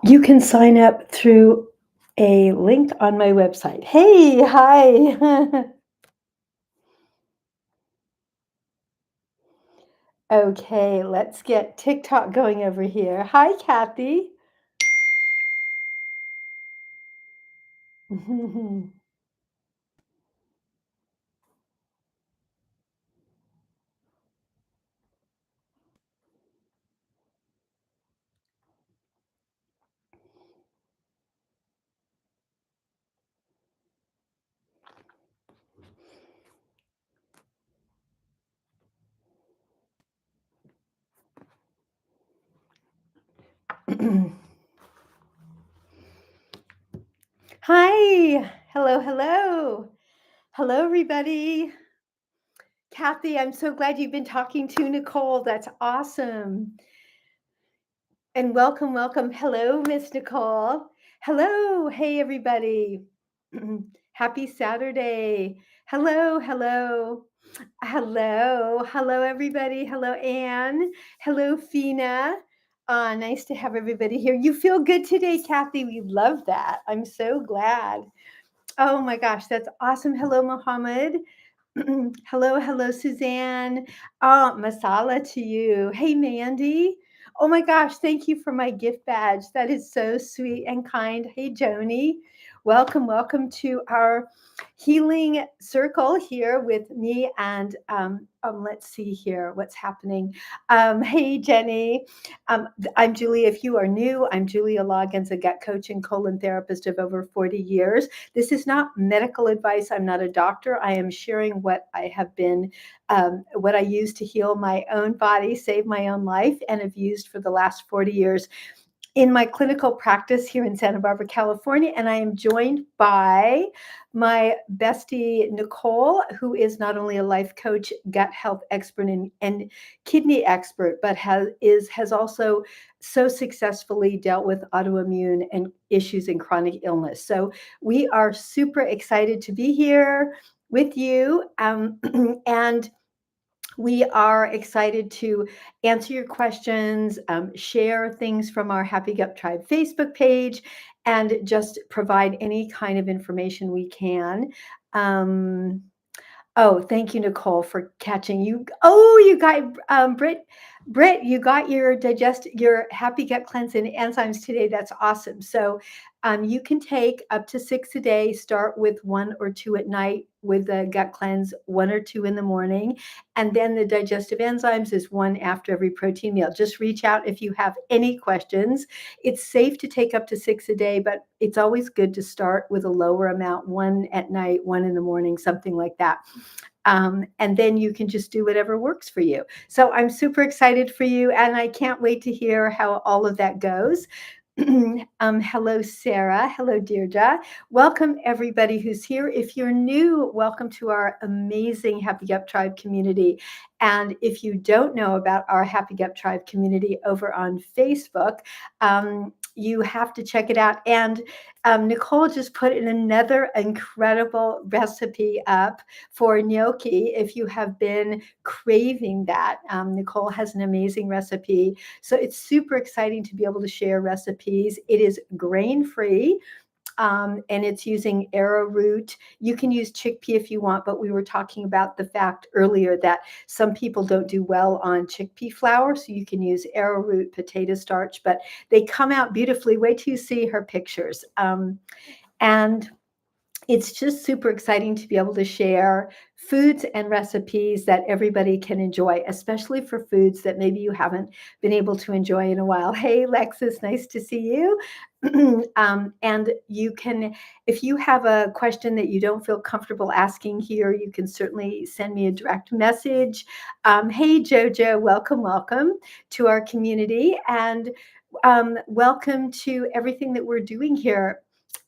You can sign up through a link on my website. Hey, hi. Okay, let's get TikTok going over here. Hi, Kathy. Hi. Hello, hello. Hello, everybody. Kathy, I'm so glad you've been talking to Nicole. That's awesome. And welcome, welcome. Hello, Miss Nicole. Hello. Hey, everybody. Happy Saturday. Hello, hello. Hello. Hello, everybody. Hello, Anne. Hello, Fina. Nice to have everybody here. You feel good today, Kathy. We love that. I'm so glad. Oh my gosh, that's awesome. Hello, Mohammed. Hello, hello, Suzanne. Masala to you. Hey, Mandy. Oh my gosh, thank you for my gift badge. That is so sweet and kind. Hey, Joni. Welcome, welcome to our healing circle here with me and let's see here what's happening. Hey, Jenny. I'm Julie. If you are new, I'm Julia Loggins, a gut coach and colon therapist of over 40 years. This is not medical advice. I'm not a doctor. I am sharing what I have been, what I use to heal my own body, save my own life, and have used for the last 40 years in my clinical practice here in Santa Barbara, California. And I am joined by my bestie, Nicole, who is not only a life coach, gut health expert, and kidney expert, but has also so successfully dealt with autoimmune and issues in chronic illness. So we are super excited to be here with you. And we are excited to answer your questions, share things from our Happy Gut Tribe Facebook page, and just provide any kind of information we can. Um, Oh, thank you, Nicole, for catching you. Oh, you got Britt, you got your Happy Gut Cleanse and enzymes today. That's awesome. So, you can take up to 6 a day. Start with 1 or 2 at night with the gut cleanse, 1 or 2 in the morning, and then the digestive enzymes is 1 after every protein meal. Just reach out if you have any questions. It's safe to take up to 6 a day, but it's always good to start with a lower amount, 1 at night, 1 in the morning, something like that. And then you can just do whatever works for you. So I'm super excited for you, and I can't wait to hear how all of that goes. Hello, Sarah. Hello, Deirdre. Welcome, everybody who's here. If you're new, welcome to our amazing Happy Gut Tribe community. And if you don't know about our Happy Gut Tribe community over on Facebook, you have to check it out. And Nicole just put in another incredible recipe up for gnocchi if you have been craving that. Nicole has an amazing recipe. So it's super exciting to be able to share recipes. It is grain free. And it's using arrowroot. You can use chickpea if you want, but we were talking about the fact earlier that some people don't do well on chickpea flour, so you can use arrowroot potato starch, but they come out beautifully. Wait till you see her pictures. And it's just super exciting to be able to share foods and recipes that everybody can enjoy, especially for foods that maybe you haven't been able to enjoy in a while. Hey, Lexus, nice to see you. And you can, if you have a question that you don't feel comfortable asking here, you can certainly send me a direct message. Hey, Jojo, welcome, welcome to our community. And welcome to everything that we're doing here.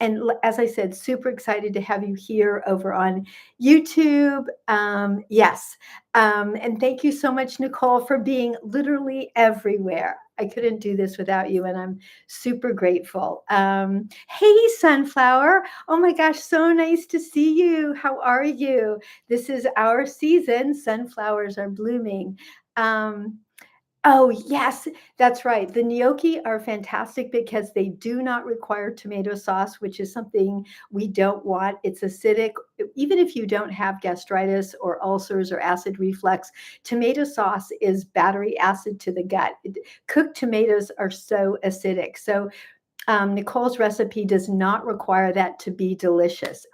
And as I said, super excited to have you here over on YouTube. Yes. And thank you so much, Nicole, for being literally everywhere. I couldn't do this without you, and I'm super grateful. Hey, Sunflower. Oh my gosh, so nice to see you. How are you? This is our season. Sunflowers are blooming. Um, Oh, yes, that's right. The gnocchi are fantastic because they do not require tomato sauce, which is something we don't want. It's acidic. Even if you don't have gastritis or ulcers or acid reflux, tomato sauce is battery acid to the gut. Cooked tomatoes are so acidic. So Nicole's recipe does not require that to be delicious.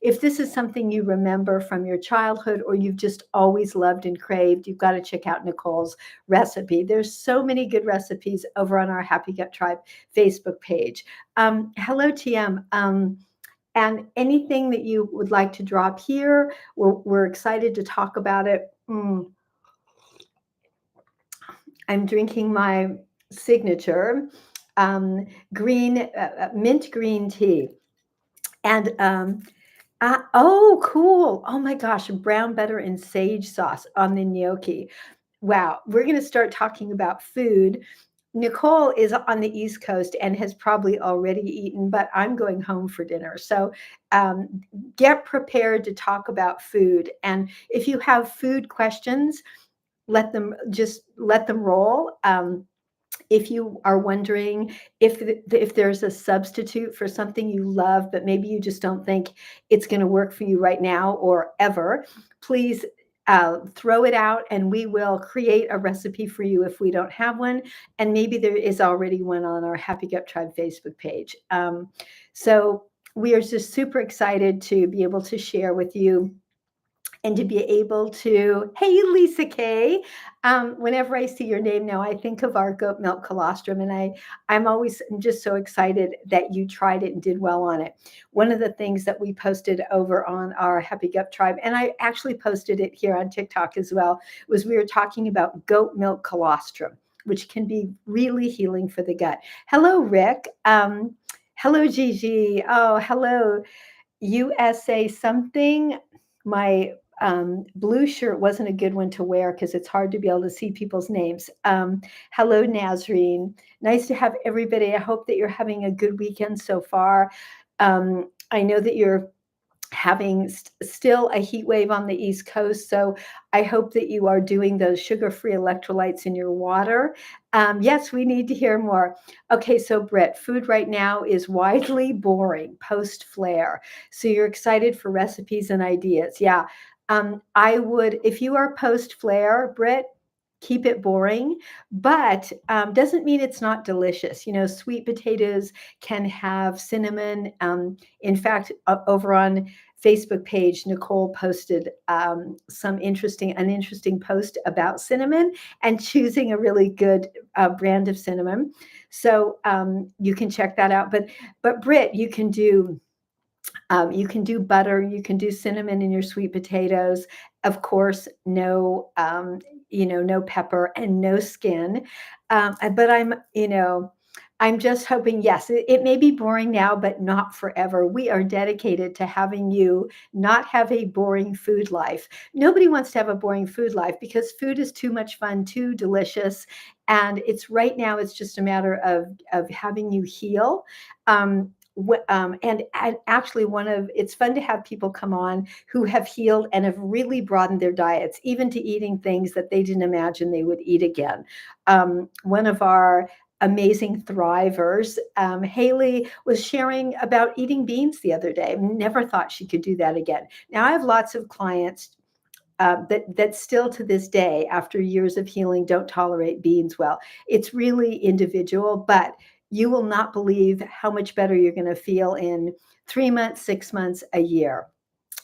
If this is something you remember from your childhood or you've just always loved and craved, you've got to check out Nicole's recipe. There's so many good recipes over on our Happy Gut Tribe Facebook page. Hello, TM. And anything that you would like to drop here, we're excited to talk about it. I'm drinking my signature um, mint green tea. And oh, cool. Oh my gosh, brown butter and sage sauce on the gnocchi. Wow, we're going to start talking about food. Nicole is on the East Coast and has probably already eaten, but I'm going home for dinner. So um, get prepared to talk about food. And if you have food questions, let them roll. If you are wondering if there's a substitute for something you love, but maybe you just don't think it's going to work for you right now or ever, please throw it out and we will create a recipe for you if we don't have one. And maybe there is already one on our Happy Gut Tribe Facebook page. So we are just super excited to be able to share with you and to be able to, hey, Lisa K. Whenever I see your name now, I think of our goat milk colostrum, and I'm just so excited that you tried it and did well on it. One of the things that we posted over on our Happy Gut Tribe, and I actually posted it here on TikTok as well, was we were talking about goat milk colostrum, which can be really healing for the gut. Hello, Rick. Hello, Gigi. Oh, hello. USA something. My blue shirt wasn't a good one to wear because it's hard to be able to see people's names. Hello, Nazreen. Nice to have everybody. I hope that you're having a good weekend so far. I know that you're having still a heat wave on the East Coast. So I hope that you are doing those sugar-free electrolytes in your water. Yes, we need to hear more. Okay, so Britt, food right now is widely boring post-flare. So you're excited for recipes and ideas. Yeah, I would, if you are post-flare, Britt, keep it boring, but doesn't mean it's not delicious. You know, sweet potatoes can have cinnamon. In fact, over on Facebook page, Nicole posted an interesting post about cinnamon and choosing a really good brand of cinnamon. So you can check that out. But Britt, you can do butter, you can do cinnamon in your sweet potatoes. Of course, no pepper and no skin. But I'm just hoping, yes, it may be boring now, but not forever. We are dedicated to having you not have a boring food life. Nobody wants to have a boring food life because food is too much fun, too delicious. And it's right now, it's just a matter of having you heal. And actually it's fun to have people come on who have healed and have really broadened their diets, even to eating things that they didn't imagine they would eat again. One of our amazing thrivers, Haley, was sharing about eating beans the other day. Never thought she could do that again. Now I have lots of clients that still to this day, after years of healing, don't tolerate beans well. It's really individual, but you will not believe how much better you're going to feel in 3 months, 6 months, a year.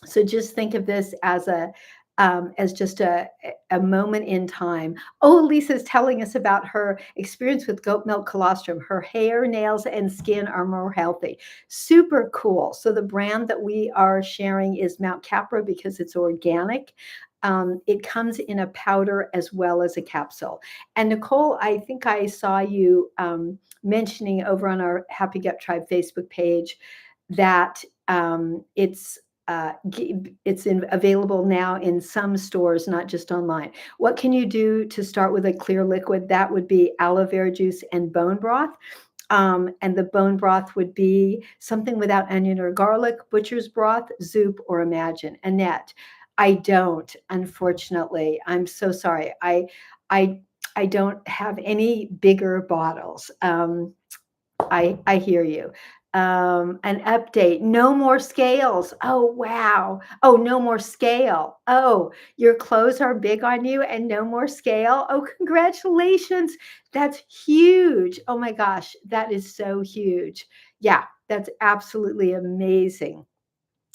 So just think of this as just a moment in time. Oh, Lisa's telling us about her experience with goat milk colostrum. Her hair, nails, and skin are more healthy. Super cool. So the brand that we are sharing is Mount Capra because it's organic. It comes in a powder as well as a capsule. And Nicole, I think I saw you mentioning over on our Happy Gut Tribe Facebook page that available now in some stores, not just online. What can you do to start with a clear liquid? That would be aloe vera juice and bone broth. And the bone broth would be something without onion or garlic, butcher's broth, Zoop, or Imagine. Annette, I don't, unfortunately. I'm so sorry. I I don't have any bigger bottles. I hear you. An update. No more scales. Oh wow. Oh, no more scale. Oh, your clothes are big on you and no more scale. Oh, congratulations. That's huge. Oh my gosh, that is so huge. Yeah, that's absolutely amazing.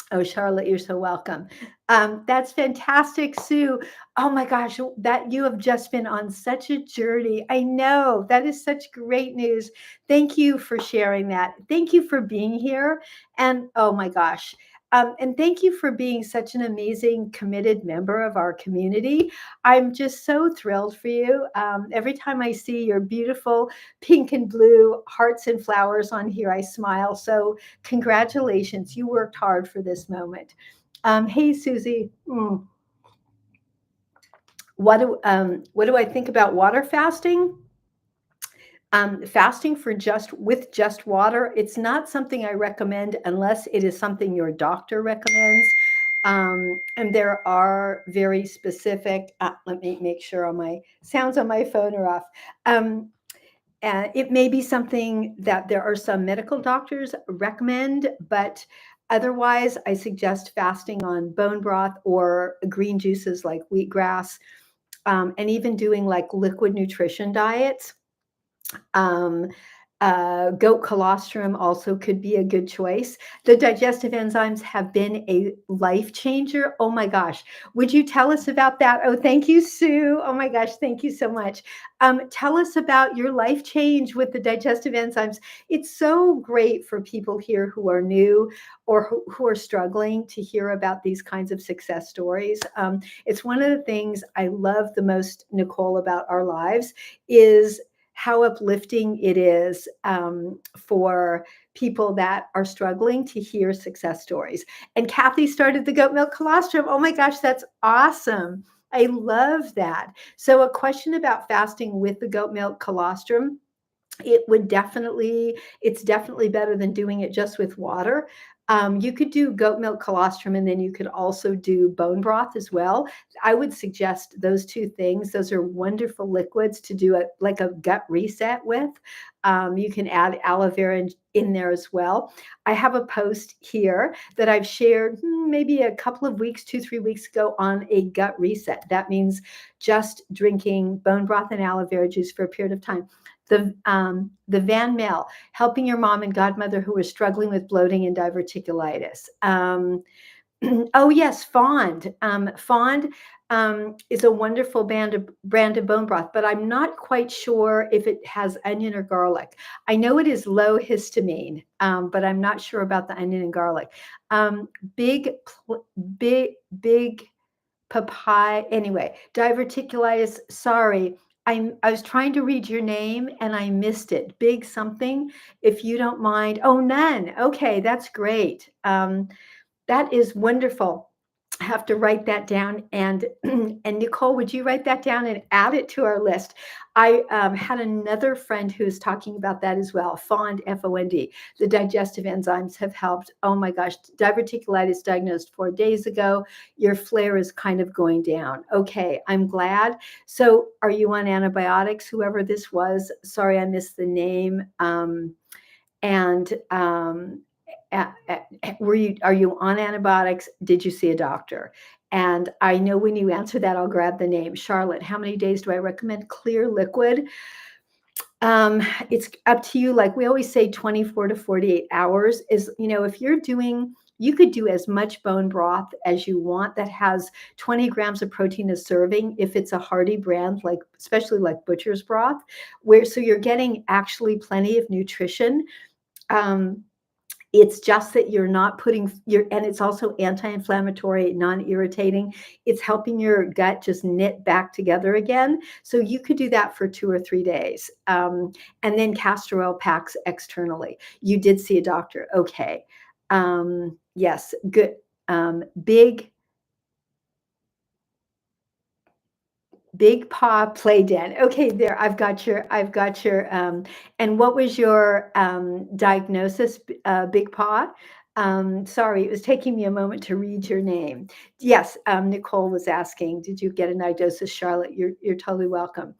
Oh, Charlotte, you're so welcome. That's fantastic, Sue. Oh my gosh, that you have just been on such a journey. I know that is such great news. Thank you for sharing that. Thank you for being here. And oh my gosh. And thank you for being such an amazing, committed member of our community. I'm just so thrilled for you. Every time I see your beautiful pink and blue hearts and flowers on here, I smile. So congratulations, you worked hard for this moment. Hey, Susie, what do I think about water fasting? Fasting for just water, it's not something I recommend unless it is something your doctor recommends. And there are very specific. Let me make sure all my sounds on my phone are off. Um, it may be something that there are some medical doctors recommend, but otherwise, I suggest fasting on bone broth or green juices like wheatgrass, and even doing like liquid nutrition diets. Um, Goat colostrum also could be a good choice. The digestive enzymes have been a life changer. Oh my gosh. Would you tell us about that? Oh, thank you, Sue. Oh my gosh. Thank you so much. Tell us about your life change with the digestive enzymes. It's so great for people here who are new or who are struggling to hear about these kinds of success stories. It's one of the things I love the most, Nicole, about our lives is how uplifting it is for people that are struggling to hear success stories. And Kathy started the goat milk colostrum. Oh my gosh, that's awesome. I love that. So, a question about fasting with the goat milk colostrum, it's definitely better than doing it just with water. You could do goat milk colostrum and then you could also do bone broth as well. I would suggest those two things. Those are wonderful liquids to do like a gut reset with. You can add aloe vera in there as well. I have a post here that I've shared maybe a couple of weeks, 2, 3 weeks ago on a gut reset. That means just drinking bone broth and aloe vera juice for a period of time. The Van Mel, helping your mom and godmother who are struggling with bloating and diverticulitis. Oh yes, Fond. Fond is a wonderful brand of bone broth, but I'm not quite sure if it has onion or garlic. I know it is low histamine, but I'm not sure about the onion and garlic. Um, big, big, big papaya. Anyway, diverticulitis. Sorry, I was trying to read your name and I missed it. Big something, if you don't mind. Oh, none. Okay, that's great. That is wonderful. I have to write that down. And Nicole, would you write that down and add it to our list? I had another friend who's talking about that as well. Fond, Fond. The digestive enzymes have helped. Oh my gosh, diverticulitis diagnosed 4 days ago. Your flare is kind of going down. Okay, I'm glad. So, are you on antibiotics? Whoever this was. Sorry, I missed the name. And are you on antibiotics? Did you see a doctor? And I know when you answer that, I'll grab the name. Charlotte, how many days do I recommend clear liquid? It's up to you. Like we always say, 24 to 48 hours is, if you're doing, you could do as much bone broth as you want that has 20 grams of protein a serving if it's a hearty brand, like especially like butcher's broth, where so you're getting actually plenty of nutrition. It's just that you're not putting and it's also anti-inflammatory, non-irritating. It's helping your gut just knit back together again. So you could do that for 2 or 3 days. And then castor oil packs externally. You did see a doctor. Okay. Yes, good. Big Paw Play Den. Okay, there. I've got your. And what was your diagnosis, Big Paw? Sorry, it was taking me a moment to read your name. Yes, Nicole was asking, did you get a diagnosis, Charlotte? You're totally welcome.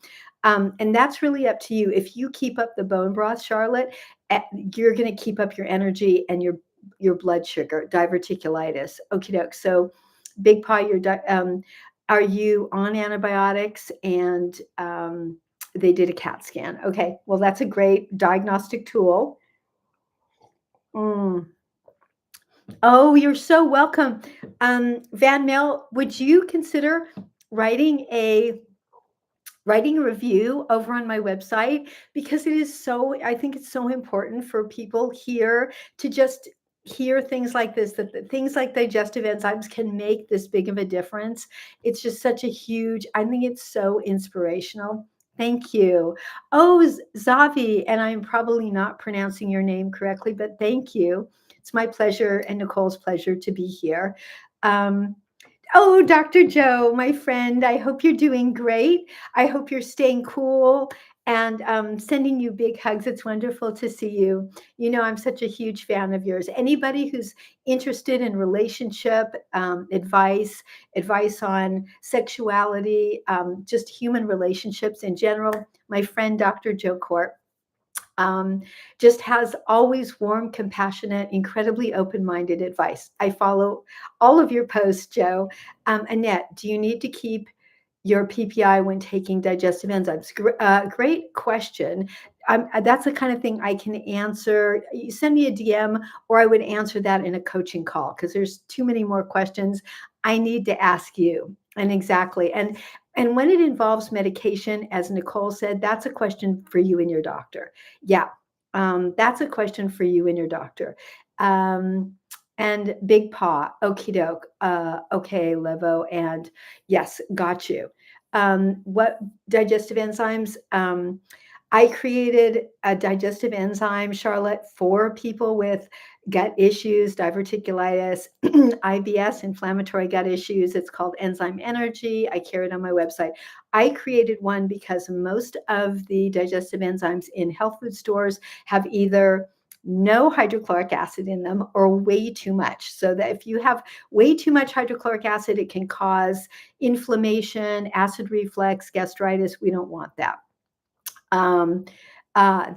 And that's really up to you. If you keep up the bone broth, Charlotte, eh, you're going to keep up your energy and your blood sugar, diverticulitis. Okie doke. So, Big Pie, are you on antibiotics? And they did a CAT scan. Okay, well, that's a great diagnostic tool. Mm. Oh, you're so welcome. Van Mel, would you consider writing a writing a review over on my website? Because it is so, I think it's so important for people here to just hear things like this, that things like digestive enzymes can make this big of a difference. It's just such a huge, I think it's so inspirational. Thank you. Oh, Zavi, and I'm probably not pronouncing your name correctly, but thank you. It's my pleasure and Nicole's pleasure to be here. Um, Oh, Dr. Joe, my friend, I hope you're doing great. I hope you're staying cool and sending you big hugs. It's wonderful to see you. You know, I'm such a huge fan of yours. Anybody who's interested in relationship advice, advice on sexuality, just human relationships in general, my friend, Dr. Joe Court um, just has always warm, compassionate, incredibly open minded advice. I follow all of your posts, Joe. Annette, do you need to keep your PPI when taking digestive enzymes? Great question. That's the kind of thing I can answer. You send me a DM, or I would answer that in a coaching call because there's too many more questions I need to ask you. And exactly. And when it involves medication, as Nicole said, that's a question for you and your doctor. Yeah, that's a question for you and your doctor. Um, and Big Paw, okie doke. Okay, Levo, and yes, got you. What digestive enzymes? I created a digestive enzyme, Charlotte, for people with gut issues, diverticulitis, IBS, inflammatory gut issues. It's called Enzyme Energy. I carry it on my website. I created one because most of the digestive enzymes in health food stores have either no hydrochloric acid in them or way too much. So that if you have way too much hydrochloric acid, it can cause inflammation, acid reflux, gastritis. We don't want that. Um,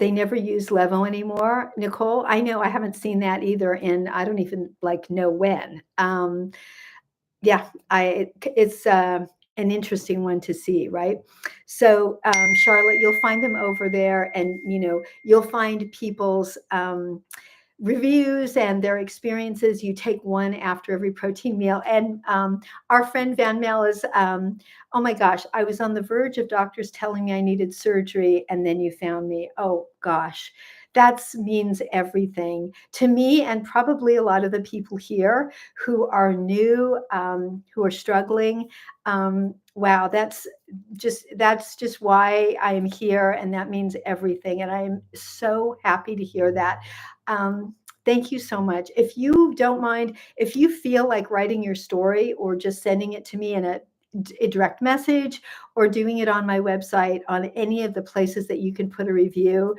they never use Levo anymore. Nicole, I know I haven't seen that either, and I don't even like know when. Yeah, it's an interesting one to see, right? So, Charlotte, you'll find them over there, and you'll find people's reviews and their experiences. You take one after every protein meal. And our friend Van Mel is, oh my gosh, I was on the verge of doctors telling me I needed surgery, and then you found me. Oh gosh, that means everything to me, and probably a lot of the people here who are new, who are struggling. Wow, that's just why I am here, and that means everything. And I am so happy to hear that. Thank you so much. If you don't mind, if you feel like writing your story or just sending it to me in a direct message or doing it on my website on any of the places that you can put a review,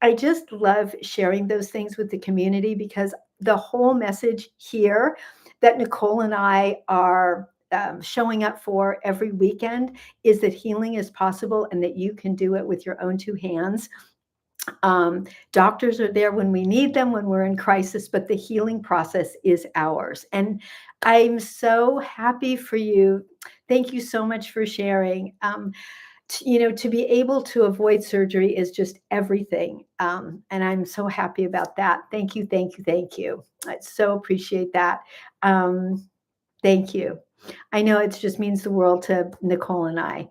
I just love sharing those things with the community because the whole message here that Nicole and I are showing up for every weekend is that healing is possible and that you can do it with your own two hands. Doctors are there when we need them, when we're in crisis, but the healing process is ours. And I'm so happy for you. Thank you so much for sharing. To be able to avoid surgery is just everything. And I'm so happy about that. Thank you, thank you, thank you. I so appreciate that. Thank you. I know it just means the world to Nicole and I.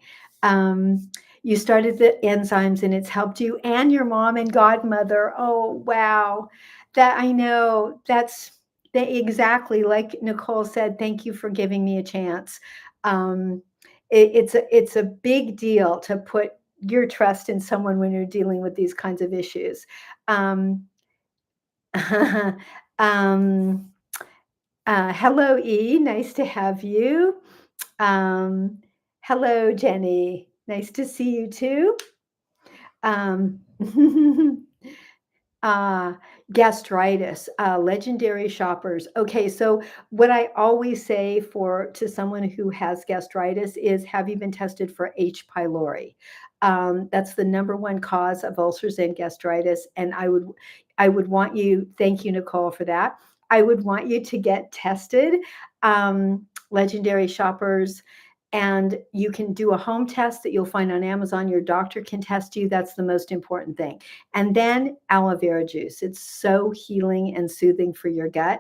You started the enzymes and it's helped you and your mom and godmother. Oh, wow. That I know exactly like Nicole said. Thank you for giving me a chance. Um, it's a big deal to put your trust in someone when you're dealing with these kinds of issues. Um, um, Hello, E. Nice to have you. Um, Hello, Jenny. Nice to see you too. Um, Uh, Gastritis, legendary shoppers. Okay, so what I always say to someone who has gastritis is, have you been tested for H. pylori? That's the number one cause of ulcers and gastritis, and I would want you. Thank you, Nicole, for that. I would want you to get tested. Legendary shoppers. And you can do a home test that you'll find on Amazon. Your doctor can test you. That's the most important thing. And then aloe vera juice. It's so healing and soothing for your gut.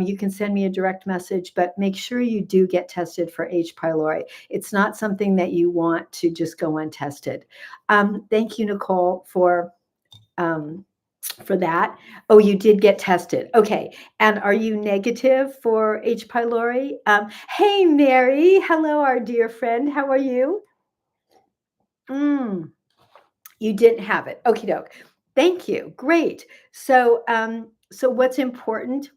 You can send me a direct message, but make sure you do get tested for H. pylori. It's not something that you want to just go untested. Thank you, Nicole, for that. Oh, you did get tested. Okay. And are you negative for H. pylori? Hey, Mary. Hello, our dear friend. How are you? Mm. You didn't have it. Okie doke. Thank you. Great. So what's important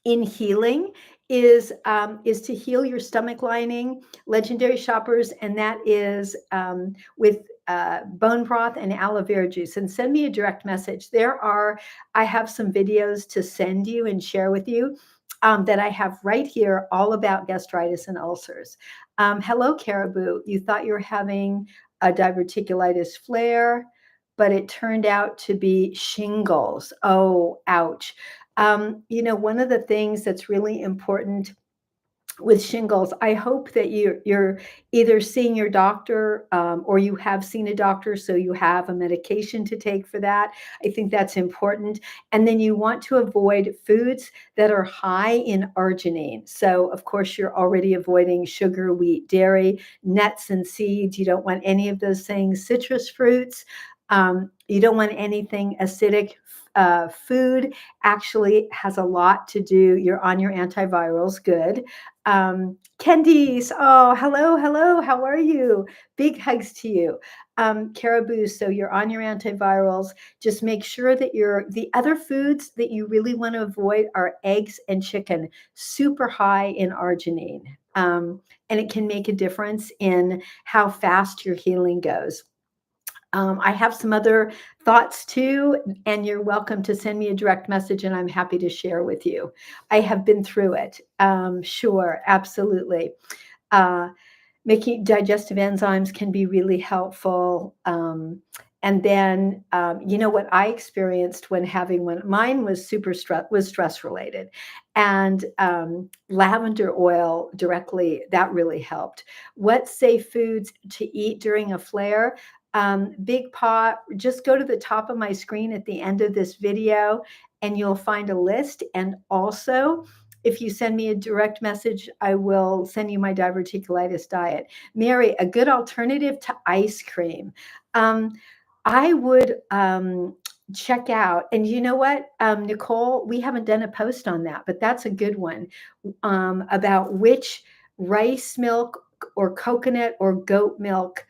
in healing is to heal your stomach lining, legendary shoppers, and that is with bone broth and aloe vera juice. And send me a direct message. I have some videos to send you and share with you that I have right here, all about gastritis and ulcers. Hello, Caribou. You thought you were having a diverticulitis flare, but it turned out to be shingles. Oh, ouch. One of the things that's really important with shingles, I hope that you're either seeing your doctor, or you have seen a doctor, so you have a medication to take for that. I think that's important. And then you want to avoid foods that are high in arginine. So, of course, you're already avoiding sugar, wheat, dairy, nuts and seeds. You don't want any of those things. Citrus fruits. You don't want anything acidic. Food actually has a lot to do. You're on your antivirals. Good. Candice, oh, hello, hello, how are you? Big hugs to you. Caribou, so you're on your antivirals. Just make sure that the other foods that you really want to avoid are eggs and chicken, super high in arginine. And it can make a difference in how fast your healing goes. I have some other thoughts too, and you're welcome to send me a direct message and I'm happy to share with you. I have been through it. Sure, absolutely. Uh, Making digestive enzymes can be really helpful. And then, what I experienced when mine was stress related, and lavender oil directly, that really helped. What safe foods to eat during a flare? Big pot, just go to the top of my screen at the end of this video and you'll find a list. And also, if you send me a direct message, I will send you my diverticulitis diet. Mary, a good alternative to ice cream. I would check out, and you know what, Nicole, we haven't done a post on that, but that's a good one, about which rice milk or coconut or goat milk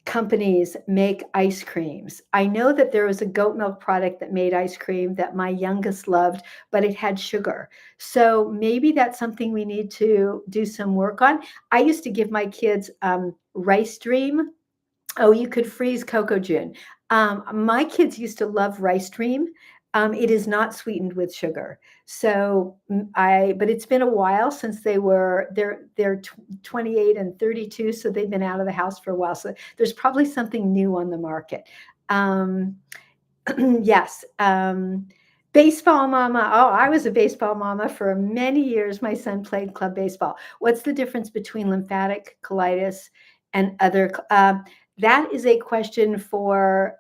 companies make ice creams. I know that there was a goat milk product that made ice cream that my youngest loved, but it had sugar. So maybe that's something we need to do some work on. I used to give my kids Rice Dream. Oh, you could freeze Cocoa June. My kids used to love Rice Dream. It is not sweetened with sugar. So but it's been a while since they're 28 and 32, so they've been out of the house for a while. So there's probably something new on the market. Yes. Baseball mama. Oh, I was a baseball mama for many years. My son played club baseball. What's the difference between lymphatic colitis and other? That is a question for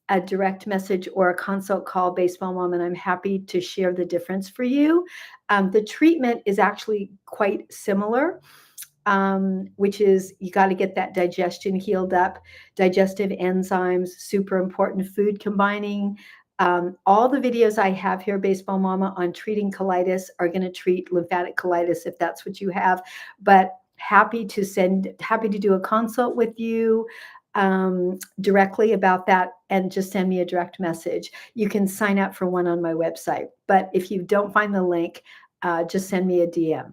a direct message or a consult call, baseball mom, and I'm happy to share the difference for you. The treatment is actually quite similar. Which is you got to get that digestion healed up, digestive enzymes, super important, food combining. All the videos I have here, Baseball Mama, on treating colitis are going to treat lymphatic colitis if that's what you have. But happy to do a consult with you directly about that, and just send me a direct message. You can sign up for one on my website. But if you don't find the link, just send me a DM.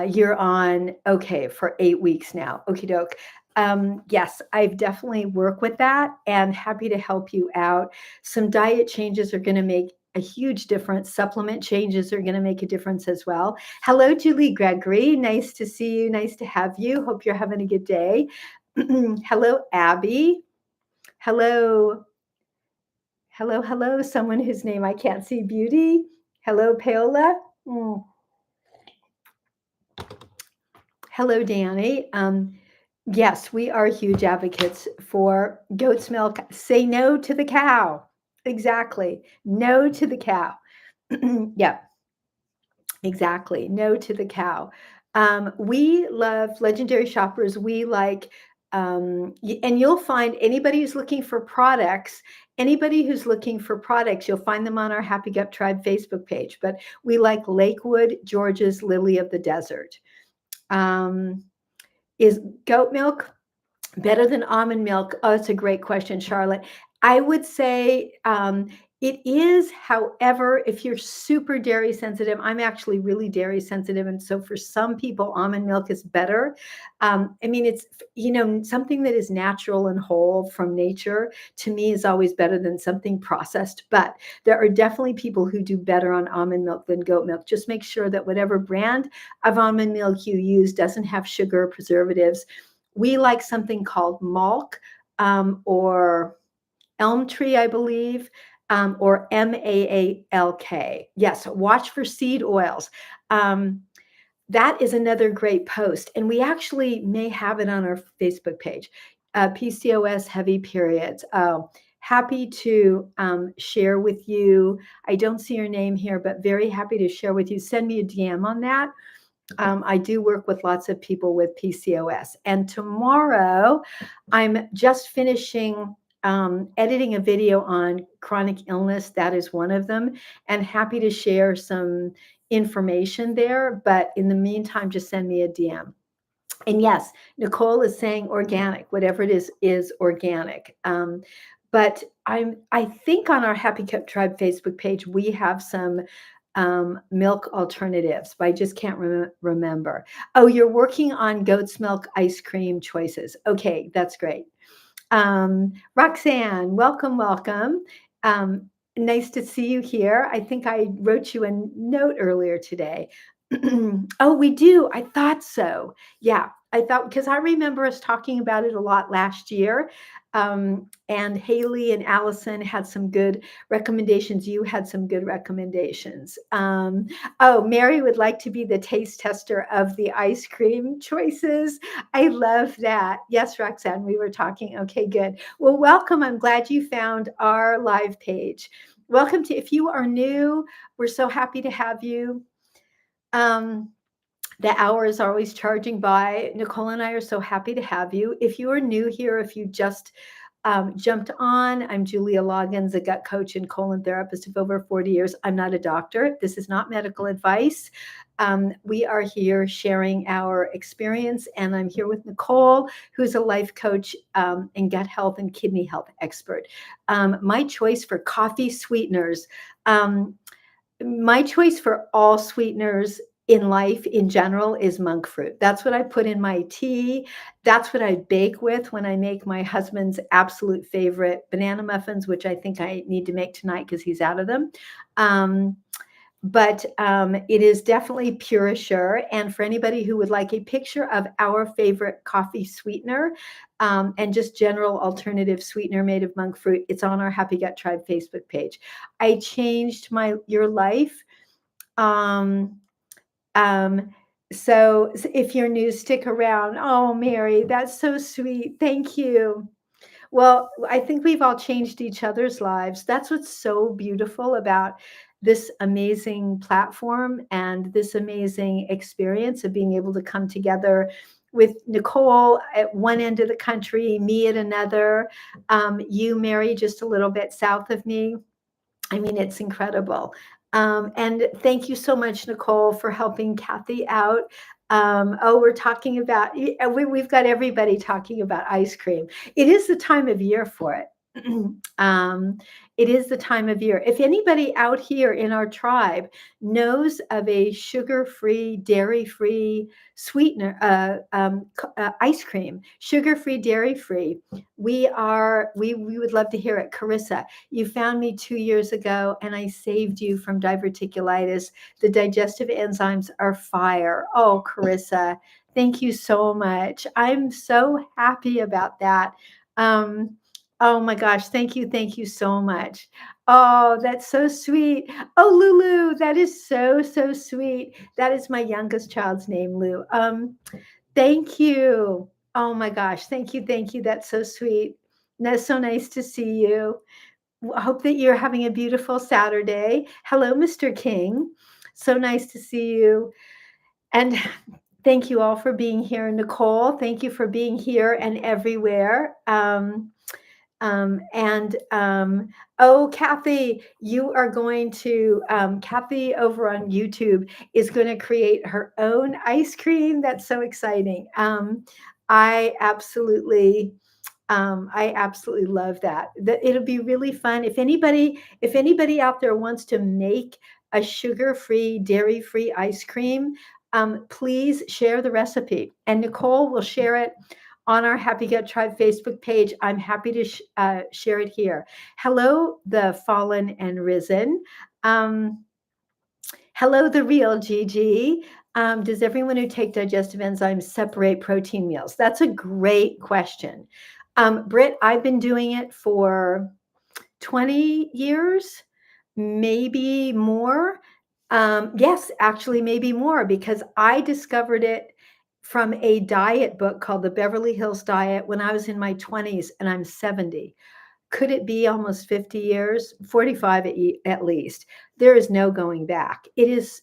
You're on, okay, for 8 weeks now. Okie doke. Yes, I've definitely worked with that and happy to help you out. Some diet changes are going to make a huge difference. Supplement changes are going to make a difference as well. Hello, Julie Gregory. Nice to see you. Nice to have you. Hope you're having a good day. Hello, Abby. Hello. Hello, hello. Someone whose name I can't see. Beauty. Hello, Paola. Mm. Hello, Danny. Yes, we are huge advocates for goat's milk. Say no to the cow. Exactly. No to the cow. Yeah, exactly. No to the cow. We love legendary shoppers. We like, and you'll find anybody who's looking for products, you'll find them on our Happy Gut Tribe Facebook page. But we like Lakewood, Georgia's Lily of the Desert. Is goat milk better than almond milk? Oh, that's a great question, Charlotte. I would say it is. However, if you're super dairy sensitive, I'm actually really dairy sensitive. And so for some people, almond milk is better. I mean, it's, something that is natural and whole from nature to me is always better than something processed. But there are definitely people who do better on almond milk than goat milk. Just make sure that whatever brand of almond milk you use doesn't have sugar or preservatives. We like something called Malk or Elm Tree, I believe, or MAALK. Yes, watch for seed oils. That is another great post. And we actually may have it on our Facebook page. PCOS heavy periods. Happy to share with you. I don't see your name here, but very happy to share with you. Send me a DM on that. I do work with lots of people with PCOS. And tomorrow, I'm just finishing editing a video on chronic illness. That is one of them. And happy to share some information there. But in the meantime, just send me a DM. And yes, Nicole is saying organic, whatever it is organic. But I think on our Happy Cup Tribe Facebook page, we have some milk alternatives, but I just can't remember. Oh, you're working on goat's milk ice cream choices. Okay, that's great. Roxanne, welcome, welcome. Nice to see you here. I think I wrote you a note earlier today. Oh, we do. I thought so. Yeah, I thought, because I remember us talking about it a lot last year. And Haley and Allison had some good recommendations. You had some good recommendations. Oh, Mary would like to be the taste tester of the ice cream choices. I love that. Yes, Roxanne, we were talking. Okay, good. Well, welcome. I'm glad you found our live page. Welcome to, if you are new, we're so happy to have you. The hour is always charging by. Nicole and I are so happy to have you. If you are new here, if you just jumped on, I'm Julia Loggins, a gut coach and colon therapist of over 40 years. I'm not a doctor. This is not medical advice. We are here sharing our experience, and I'm here with Nicole, who's a life coach and gut health and kidney health expert. My choice for coffee sweeteners. My choice for all sweeteners in life in general is monk fruit. That's what I put in my tea. That's what I bake with when I make my husband's absolute favorite banana muffins, which I think I need to make tonight because he's out of them. But it is definitely Pure Assure. And for anybody who would like a picture of our favorite coffee sweetener and just general alternative sweetener made of monk fruit, it's on our Happy Gut Tribe Facebook page. I changed your life. So if you're new, stick around. Oh, Mary, that's so sweet. Thank you. Well, I think we've all changed each other's lives. That's what's so beautiful about this amazing platform and this amazing experience of being able to come together with Nicole at one end of the country, me at another, you, Mary, just a little bit south of me. I mean, it's incredible. And thank you so much, Nicole, for helping Kathy out. We're talking about, we've got everybody talking about ice cream. It is the time of year for it. um, it is the time of year. If anybody out here in our tribe knows of a sugar-free, dairy-free sweetener, ice cream, sugar-free, dairy-free, we would love to hear it. Carissa, you found me 2 years ago, and I saved you from diverticulitis. The digestive enzymes are fire. Oh, Carissa, thank you so much. I'm so happy about that. Um, Oh my gosh, thank you so much. Oh, that's so sweet. Oh, Lulu, that is so, so sweet. That is my youngest child's name, Lou. Thank you. Oh my gosh, thank you. That's so sweet. That's so nice to see you. I hope that you're having a beautiful Saturday. Hello, Mr. King. So nice to see you. And thank you all for being here. Nicole, thank you for being here and everywhere. And oh, Kathy, you are going to, Kathy over on YouTube is going to create her own ice cream. That's so exciting. I absolutely, I absolutely love that. It'll be really fun. If anybody out there wants to make a sugar-free, dairy-free ice cream, please share the recipe, and Nicole will share it on our Happy Gut Tribe Facebook page. I'm happy to share it here. Hello, the fallen and risen. Um, Hello, the real Gigi. Does everyone who take digestive enzymes separate protein meals? That's a great question. Britt, I've been doing it for 20 years, maybe more. Yes, actually, maybe more, because I discovered it from a diet book called The Beverly Hills Diet when I was in my 20s, and I'm 70. Could it be almost 50 years? 45 at least. There is no going back. It is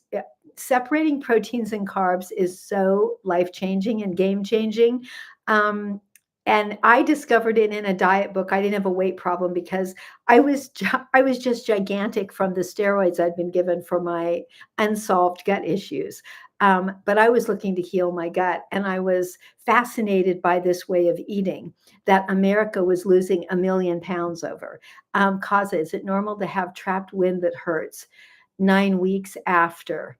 separating proteins and carbs is so life-changing and game-changing. And I discovered it in a diet book. I didn't have a weight problem because I was just gigantic from the steroids I'd been given for my unsolved gut issues. But I was looking to heal my gut, and I was fascinated by this way of eating that America was losing 1 million pounds over. Kaza, is it normal to have trapped wind that hurts 9 weeks after?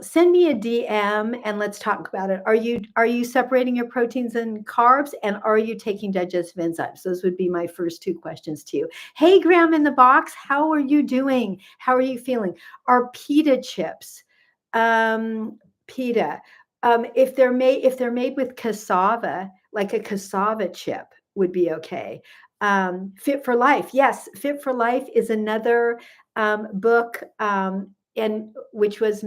Send me a DM and let's talk about it. Are you separating your proteins and carbs, and are you taking digestive enzymes? Those would be my first two questions to you. Hey, Graham in the box, how are you doing? How are you feeling? Are pita chips, pita, if they're made with cassava, like a cassava chip would be okay. Fit for Life, yes, Fit for Life is another book. And which was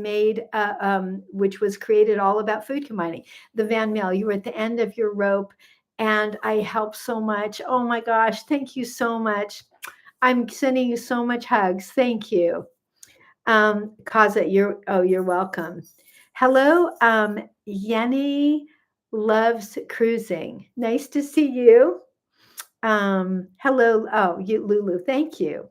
created all about food combining. The Van Mel, you were at the end of your rope, and I helped so much. Oh my gosh, thank you so much. I'm sending you so much hugs. Thank you. Kaza, you're welcome. Hello, Yenny loves cruising. Nice to see you. Hello, Lulu, thank you.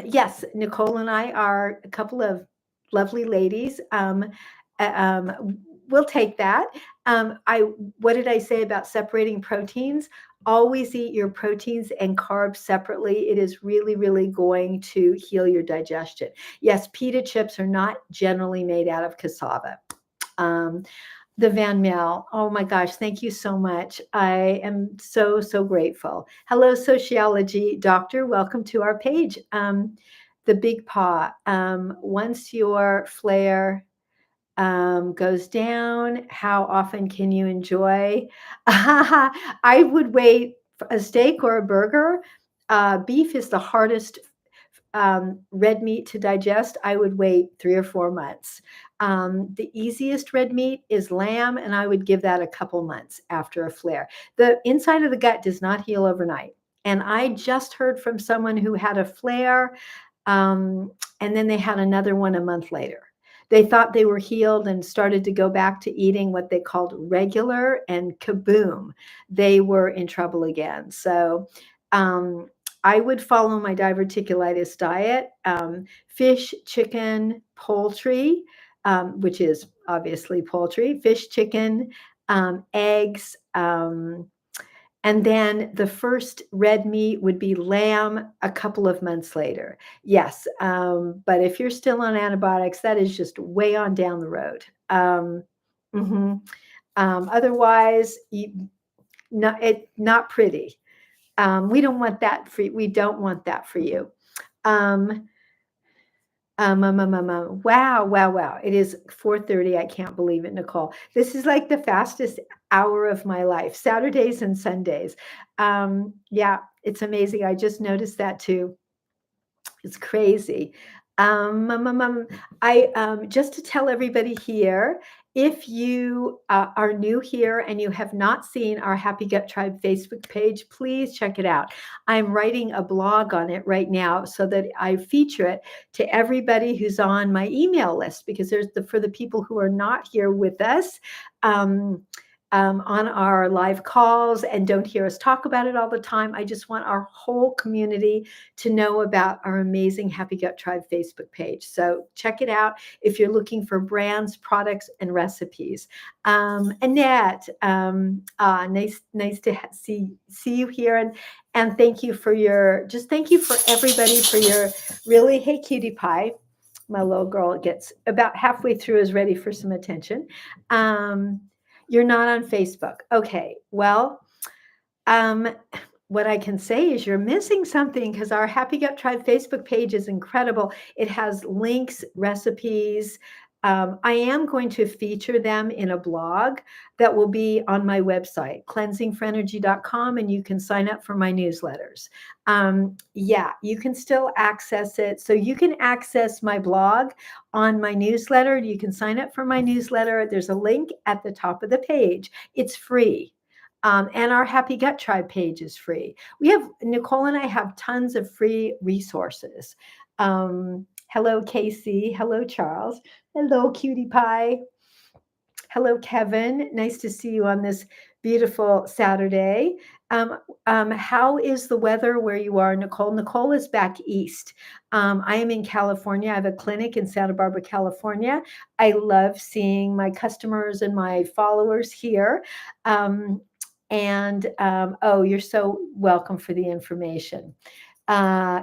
Yes, Nicole and I are a couple of lovely ladies. We'll take that. What did I say about separating proteins? Always eat your proteins and carbs separately. It is really, really going to heal your digestion. Yes, pita chips are not generally made out of cassava. The Van Mel. Oh my gosh, thank you so much. I am so, so grateful. Hello, sociology doctor. Welcome to our page. The Big Paw. Once your flare goes down, how often can you enjoy? I would wait for a steak or a burger. Beef is the hardest red meat to digest. I would wait 3 or 4 months. The easiest red meat is lamb, and I would give that a couple months after a flare. The inside of the gut does not heal overnight. And I just heard from someone who had a flare, and then they had another one a month later. They thought they were healed and started to go back to eating what they called regular, and kaboom, they were in trouble again. So I would follow my diverticulitis diet, fish, chicken, poultry, which is obviously poultry, fish, chicken, eggs, And then the first red meat would be lamb a couple of months later. Yes, but if you're still on antibiotics, that is just way on down the road. Mhm. Otherwise, not pretty. We don't want that for you. We don't want that for you. Um, wow, wow, wow. It is 4:30. I can't believe it, Nicole. This is like the fastest hour of my life, Saturdays and Sundays. Yeah, it's amazing. I just noticed that too. It's crazy. I just to tell everybody here, if you are new here and you have not seen our Happy Gut Tribe Facebook page, please check it out. I'm writing a blog on it right now so that I feature it to everybody who's on my email list, because there's for the people who are not here with us. Um, on our live calls and don't hear us talk about it all the time. I just want our whole community to know about our amazing Happy Gut Tribe Facebook page. So check it out if you're looking for brands, products, and recipes. Annette, nice to see you here, and thank you for thank you for everybody for your really, hey cutie pie. My little girl gets about halfway through, is ready for some attention. You're not on Facebook. Okay, well, um, what I can say is you're missing something, because our Happy Gut Tribe Facebook page is incredible. It has links, recipes. I am going to feature them in a blog that will be on my website, cleansingforenergy.com, and you can sign up for my newsletters. Yeah, you can still access it. So you can access my blog on my newsletter. You can sign up for my newsletter. There's a link at the top of the page. It's free. And our Happy Gut Tribe page is free. Nicole and I have tons of free resources. Hello, Casey. Hello, Charles. Hello, Cutie Pie. Hello, Kevin. Nice to see you on this beautiful Saturday. How is the weather where you are, Nicole? Nicole is back east. I am in California. I have a clinic in Santa Barbara, California. I love seeing my customers and my followers here. Oh, you're so welcome for the information.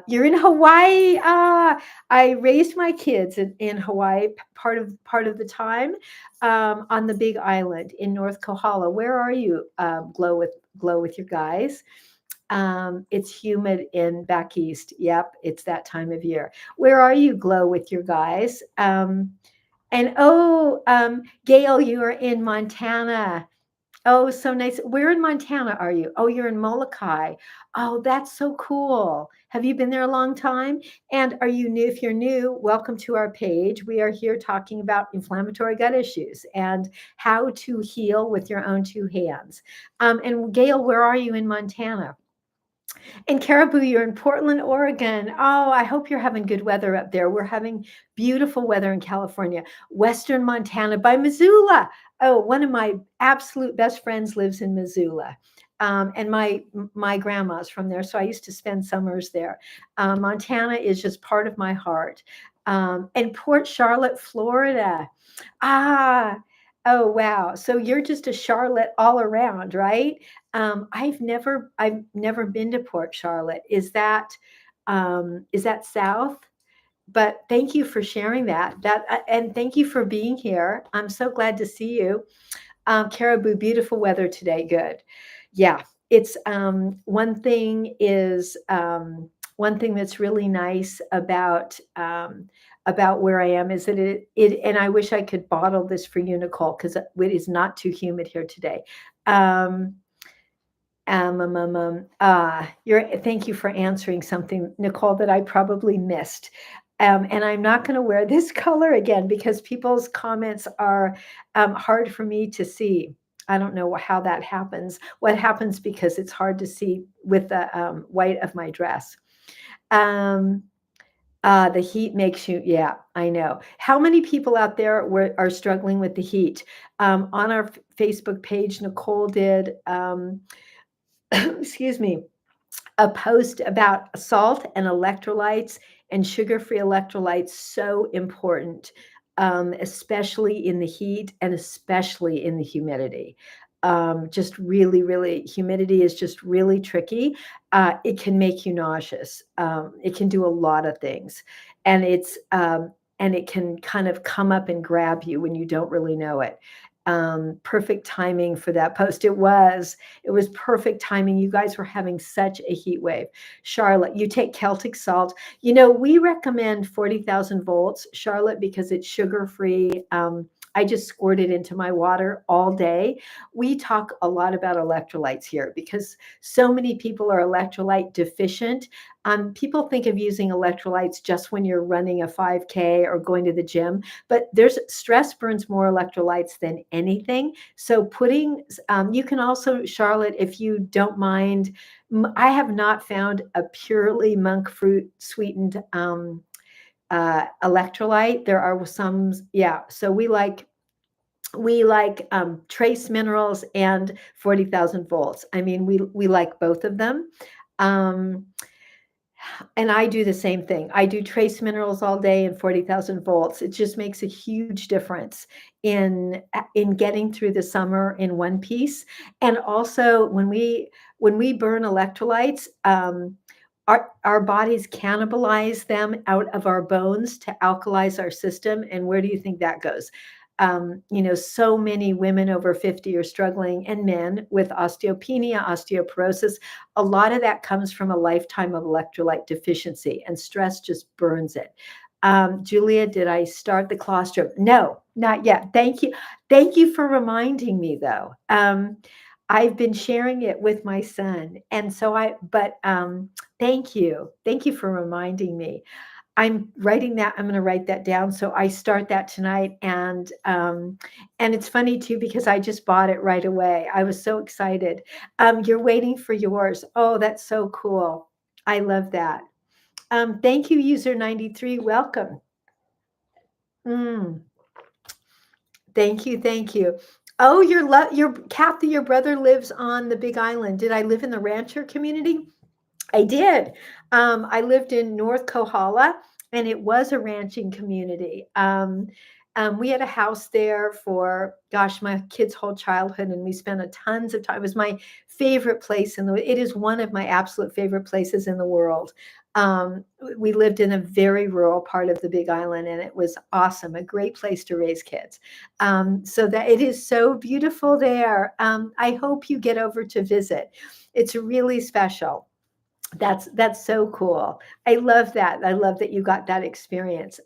You're in Hawaii. I raised my kids in Hawaii part of the time, on the Big Island in North Kohala. Where are you? Glow with your guys. It's humid in back east. Yep, it's that time of year. Where are you? Glow with your guys. Gail, you are in Montana. Oh, so nice. Where in Montana are you? Oh, you're in Molokai. Oh, that's so cool. Have you been there a long time? And are you new? If you're new, welcome to our page. We are here talking about inflammatory gut issues and how to heal with your own two hands. And Gail, where are you in Montana? And Caribou, you're in Portland, Oregon. Oh, I hope you're having good weather up there. We're having beautiful weather in California. Western Montana by Missoula. Oh, one of my absolute best friends lives in Missoula. And my grandma's from there, so I used to spend summers there. Montana is just part of my heart. And Port Charlotte, Florida. Ah, oh wow. So you're just a Charlotte all around, right? I've never been to Port Charlotte. Is that south? But thank you for sharing that. And thank you for being here. I'm so glad to see you. Caribou, beautiful weather today. Good. Yeah, it's one thing that's really nice about where I am is that and I wish I could bottle this for you, Nicole, because it is not too humid here today. Thank you for answering something, Nicole, that I probably missed. And I'm not going to wear this color again because people's comments are hard for me to see. I don't know how that happens. What happens because it's hard to see with the white of my dress. The heat makes you, yeah, I know. How many people out there are struggling with the heat? On our Facebook page, Nicole did, excuse me, a post about salt and electrolytes and sugar-free electrolytes, so important, especially in the heat and especially in the humidity. just really, really, humidity is just really tricky. It can make you nauseous. It can do a lot of things, and and it can kind of come up and grab you when you don't really know it. Perfect timing for that post. It was perfect timing. You guys were having such a heat wave. Charlotte, you take Celtic salt. We recommend 40,000 volts, Charlotte, because it's sugar free. I just squirt it into my water all day. We talk a lot about electrolytes here because so many people are electrolyte deficient. People think of using electrolytes just when you're running a 5K or going to the gym, but there's stress burns more electrolytes than anything. So you can also, Charlotte, if you don't mind, I have not found a purely monk fruit sweetened electrolyte. There are some, yeah. So we like trace minerals and 40,000 volts. I mean, we like both of them. Um, and I do the same thing. I do trace minerals all day and 40,000 volts. It just makes a huge difference in getting through the summer in one piece. And also when we burn electrolytes, our bodies cannibalize them out of our bones to alkalize our system. And where do you think that goes? So many women over 50 are struggling, and men, with osteopenia, osteoporosis. A lot of that comes from a lifetime of electrolyte deficiency, and stress just burns it. Julia, did I start the colostrum? No, not yet. Thank you. Thank you for reminding me, though. I've been sharing it with my son. And so thank you. Thank you for reminding me. I'm writing that. I'm going to write that down. So I start that tonight. And it's funny too, because I just bought it right away. I was so excited. You're waiting for yours. Oh, that's so cool. I love that. Thank you, user 93. Welcome. Mm, thank you. Thank you. Oh, your Kathy, your brother lives on the Big Island. Did I live in the rancher community? I did. I lived in North Kohala, and it was a ranching community. We had a house there for, gosh, my kids' whole childhood, and we spent a tons of time. It was my favorite place it is one of my absolute favorite places in the world. We lived in a very rural part of the Big Island, and it was awesome, a great place to raise kids. So that it is so beautiful there. I hope you get over to visit. It's really special. That's so cool. I love that. I love that you got that experience.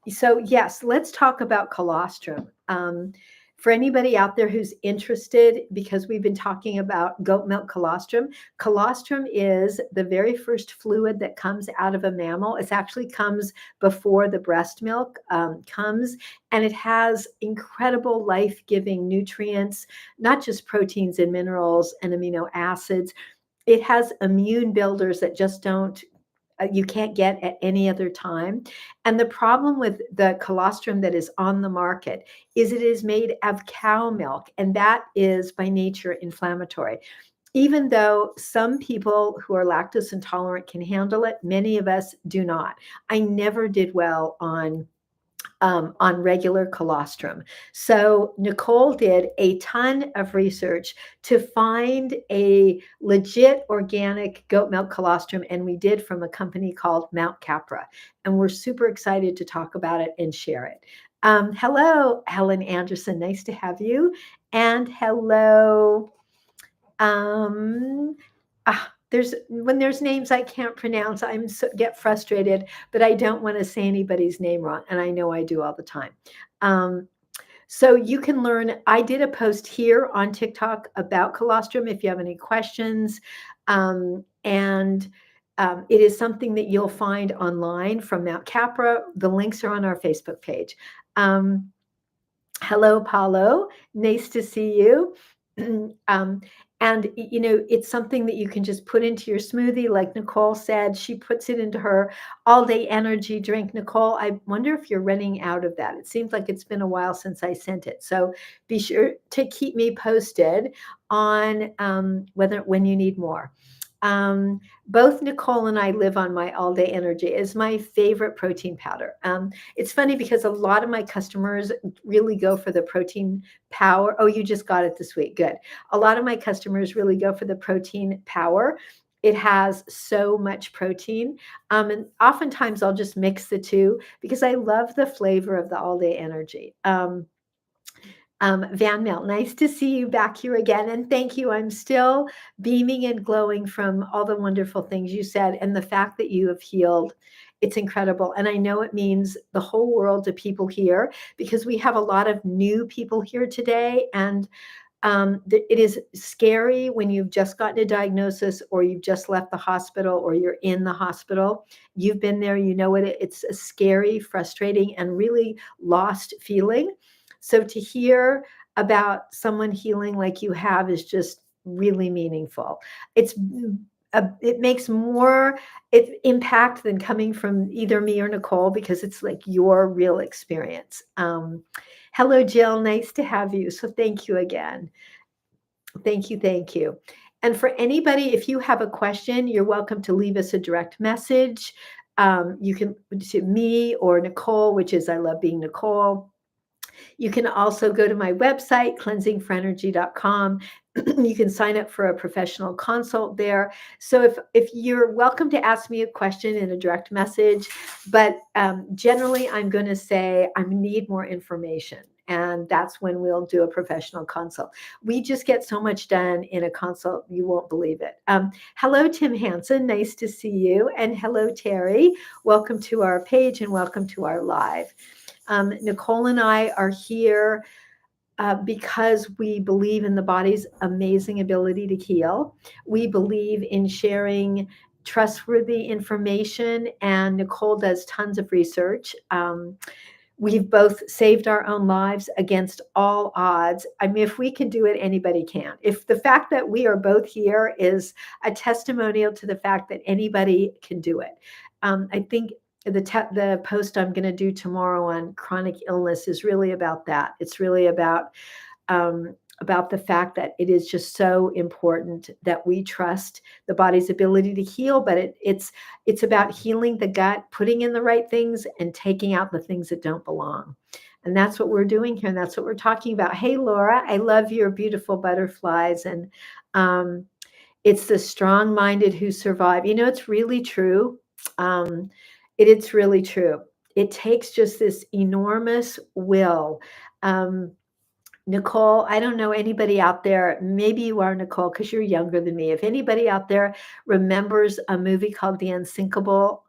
So yes, let's talk about colostrum. For anybody out there who's interested, because we've been talking about goat milk colostrum. Colostrum is the very first fluid that comes out of a mammal. It actually comes before the breast milk comes, and it has incredible life-giving nutrients, not just proteins and minerals and amino acids. It has immune builders that just don't you can't get at any other time. And the problem with the colostrum that is on the market is it is made of cow milk, and that is by nature inflammatory. Even though some people who are lactose intolerant can handle it, many of us do not. I never did well on regular colostrum. So Nicole did a ton of research to find a legit organic goat milk colostrum, and we did, from a company called Mount Capra. And we're super excited to talk about it and share it. Hello, Helen Anderson. Nice to have you. And hello. Um, when there's names I can't pronounce, get frustrated, but I don't want to say anybody's name wrong, and I know I do all the time. So you can learn. I did a post here on TikTok about colostrum if you have any questions, and it is something that you'll find online from Mount Capra. The links are on our Facebook page. Hello, Paulo. Nice to see you. And it's something that you can just put into your smoothie. Like Nicole said, she puts it into her all-day energy drink. Nicole, I wonder if you're running out of that. It seems like it's been a while since I sent it. So be sure to keep me posted on when you need more. Um, Both Nicole and I live on my all day energy. It's my favorite protein powder. It's funny because a lot of my customers really go for the protein power. Oh, you just got it this week. Good. A lot of my customers really go for the protein power. It has so much protein. And oftentimes I'll just mix the two because I love the flavor of the all day energy. Van Mel, nice to see you back here again. And thank you. I'm still beaming and glowing from all the wonderful things you said and the fact that you have healed. It's incredible. And I know it means the whole world to people here because we have a lot of new people here today. And it is scary when you've just gotten a diagnosis or you've just left the hospital or you're in the hospital. You've been there, you know what it's a scary, frustrating, and really lost feeling. So to hear about someone healing like you have is just really meaningful. It makes more impact than coming from either me or Nicole because it's like your real experience. Hello, Jill. Nice to have you. So thank you again. Thank you. Thank you. And for anybody, if you have a question, you're welcome to leave us a direct message. You can to me or Nicole, which is I love being Nicole. You can also go to my website, cleansingforenergy.com. You can sign up for a professional consult there. So if you're welcome to ask me a question in a direct message, but generally I'm going to say I need more information. And that's when we'll do a professional consult. We just get so much done in a consult, you won't believe it. Hello, Tim Hansen. Nice to see you. And hello, Terry. Welcome to our page and welcome to our live. Nicole and I are here because we believe in the body's amazing ability to heal. We believe in sharing trustworthy information, and Nicole does tons of research. We've both saved our own lives against all odds. I mean, if we can do it, anybody can. If the fact that we are both here is a testimonial to the fact that anybody can do it. I think the post I'm going to do tomorrow on chronic illness is really about that. It's really about the fact that it is just so important that we trust the body's ability to heal, but it's about healing the gut, putting in the right things, and taking out the things that don't belong. And that's what we're doing here, and that's what we're talking about. Hey, Laura, I love your beautiful butterflies, and it's the strong-minded who survive. You know, it's really true. It's really true. It takes just this enormous will. Nicole, I don't know anybody out there, maybe you are, Nicole, because you're younger than me. If anybody out there remembers a movie called The Unsinkable,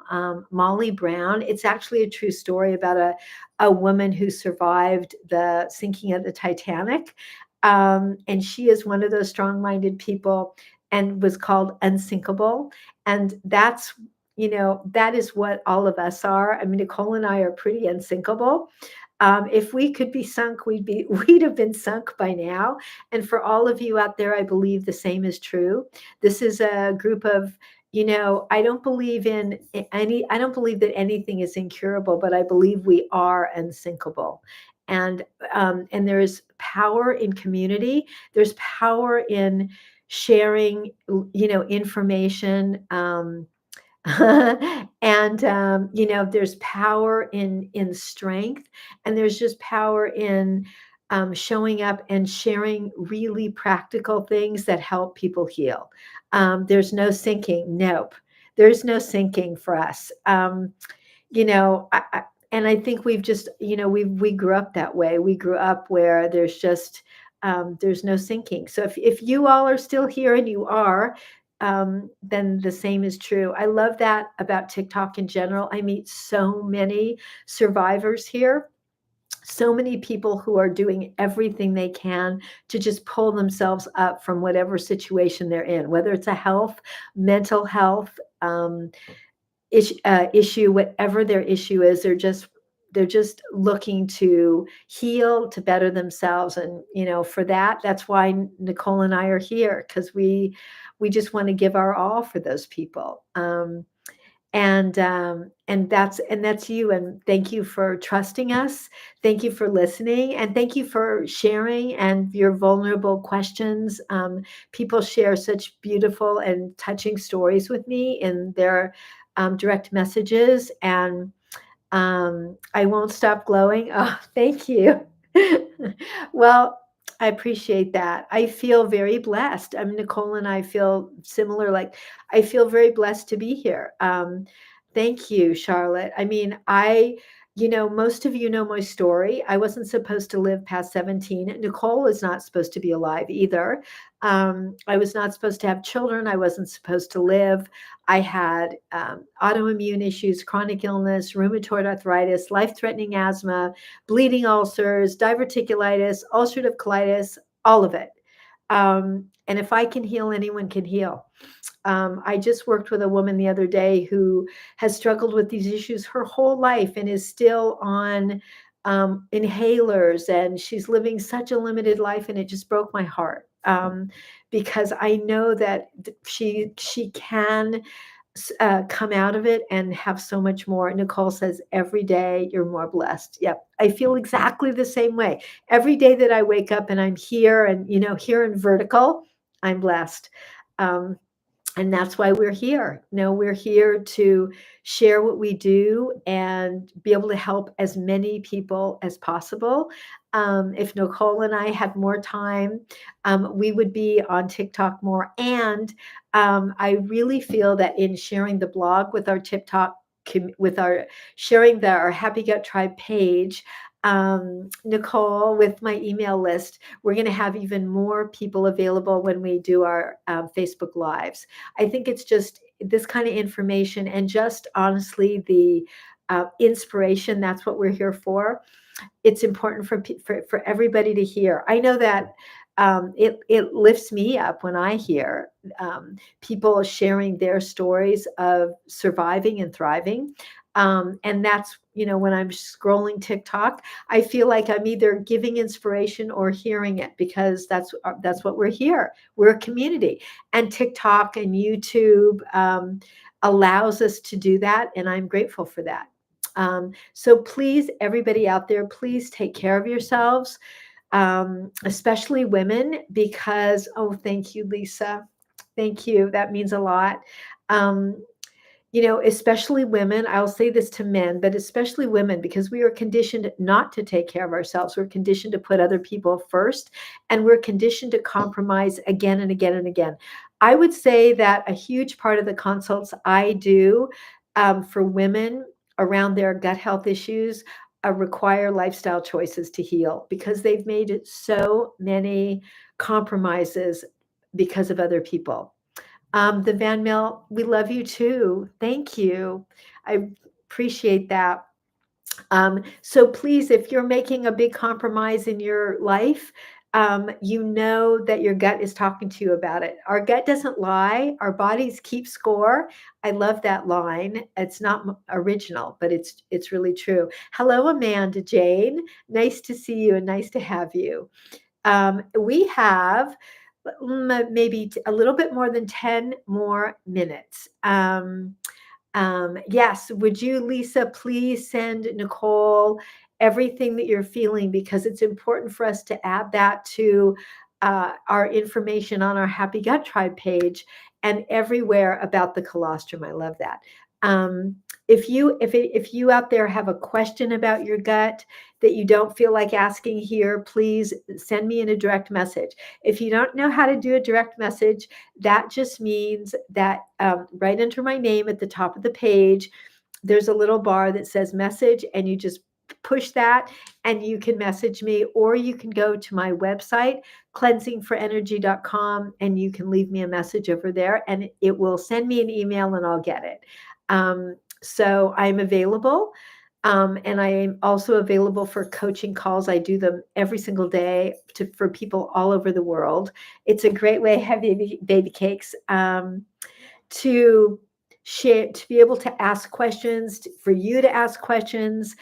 Molly Brown, it's actually a true story about a woman who survived the sinking of the Titanic. And she is one of those strong-minded people and was called Unsinkable. And that's, that is what all of us are. I mean, Nicole and I are pretty unsinkable. If we could be sunk, we'd have been sunk by now. And for all of you out there, I believe the same is true. This is a group of, I don't believe I don't believe that anything is incurable, but I believe we are unsinkable. And there's power in community. There's power in sharing, information. And there's power in strength, and there's just power in showing up and sharing really practical things that help people heal. There's no sinking. Nope, there's no sinking for us. And I think we've just, we grew up that way. We grew up where there's just there's no sinking. So if you all are still here, and you are, then the same is true. I love that about TikTok in general. I meet so many survivors here, so many people who are doing everything they can to just pull themselves up from whatever situation they're in, whether it's a health, mental health issue, whatever their issue is. They're just looking to heal, to better themselves. And, for that's why Nicole and I are here, because we just want to give our all for those people. And that's you, and thank you for trusting us. Thank you for listening, and thank you for sharing and your vulnerable questions. People share such beautiful and touching stories with me in their direct messages, and I won't stop glowing. Oh, thank you. Well, I appreciate that. I feel very blessed. I mean, Nicole and I feel similar. Like, I feel very blessed to be here. Thank you, Charlotte. I mean, most of you know my story. I wasn't supposed to live past 17. Nicole is not supposed to be alive either. I was not supposed to have children. I wasn't supposed to live. I had autoimmune issues, chronic illness, rheumatoid arthritis, life-threatening asthma, bleeding ulcers, diverticulitis, ulcerative colitis, all of it. And if I can heal, anyone can heal. I just worked with a woman the other day who has struggled with these issues her whole life and is still on inhalers, and she's living such a limited life, and it just broke my heart. Because I know that she can come out of it and have so much more. Nicole says every day you're more blessed. Yep, I feel exactly the same way. Every day that I wake up and I'm here, and here in vertical, I'm blessed. Um, and that's why we're here. We're here to share what we do and be able to help as many people as possible. If Nicole and I had more time, we would be on TikTok more. And I really feel that in sharing the blog with our TikTok, with our sharing our Happy Gut Tribe page, Nicole, with my email list, we're going to have even more people available when we do our Facebook Lives. I think it's just this kind of information, and just honestly the inspiration. That's what we're here for. It's important for everybody to hear. I know that it lifts me up when I hear people sharing their stories of surviving and thriving. And that's, when I'm scrolling TikTok, I feel like I'm either giving inspiration or hearing it, because that's what we're here. We're a community, and TikTok and YouTube allows us to do that, and I'm grateful for that. So please, everybody out there, please take care of yourselves, especially women, because, oh, thank you, Lisa. Thank you. That means a lot. Um, especially women, I'll say this to men, but especially women, because we are conditioned not to take care of ourselves. We're conditioned to put other people first, and we're conditioned to compromise again and again and again. I would say that a huge part of the consults I do for women around their gut health issues require lifestyle choices to heal, because they've made so many compromises because of other people. The Van Mill, we love you too. Thank you. I appreciate that. So please, if you're making a big compromise in your life, you know that your gut is talking to you about it. Our gut doesn't lie. Our bodies keep score. I love that line. It's not original, but it's really true. Hello, Amanda Jane. Nice to see you and nice to have you. We have maybe a little bit more than 10 more minutes. Yes, would you, Lisa, please send Nicole everything that you're feeling, because it's important for us to add that to our information on our Happy Gut Tribe page and everywhere about the colostrum. I love that. If you out there have a question about your gut that you don't feel like asking here, please send me in a direct message. If you don't know how to do a direct message, that just means that right under my name at the top of the page, there's a little bar that says message, and you just push that and you can message me, or you can go to my website, cleansingforenergy.com, and you can leave me a message over there, and it will send me an email and I'll get it. So I'm available. And I am also available for coaching calls. I do them every single day for people all over the world. It's a great way, Heavy Baby Cakes, to share, to be able to ask questions, for you to ask questions.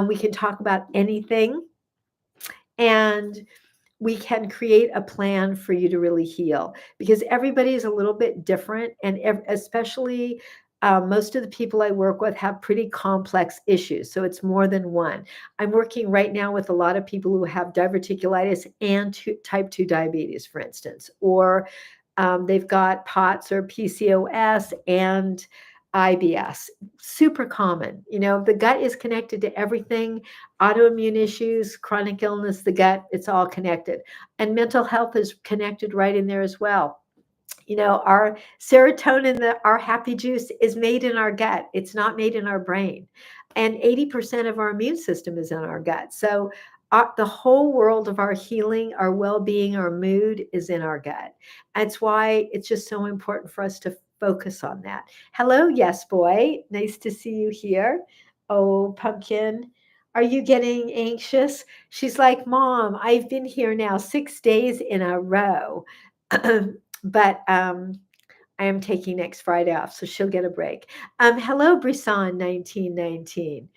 We can talk about anything, and we can create a plan for you to really heal, because everybody is a little bit different, and especially most of the people I work with have pretty complex issues, so it's more than one. I'm working right now with a lot of people who have diverticulitis and type 2 diabetes, for instance, or they've got POTS or PCOS and IBS. Super common. The gut is connected to everything, autoimmune issues, chronic illness, the gut, it's all connected. And mental health is connected right in there as well. Our serotonin, our happy juice is made in our gut. It's not made in our brain. And 80% of our immune system is in our gut. So the whole world of our healing, our well-being, our mood is in our gut. That's why it's just so important for us to focus on that. Hello, yes, boy. Nice to see you here. Oh, Pumpkin, are you getting anxious? She's like, Mom, I've been here now 6 days in a row. But I am taking next Friday off, so she'll get a break. Hello, Brisson 1919.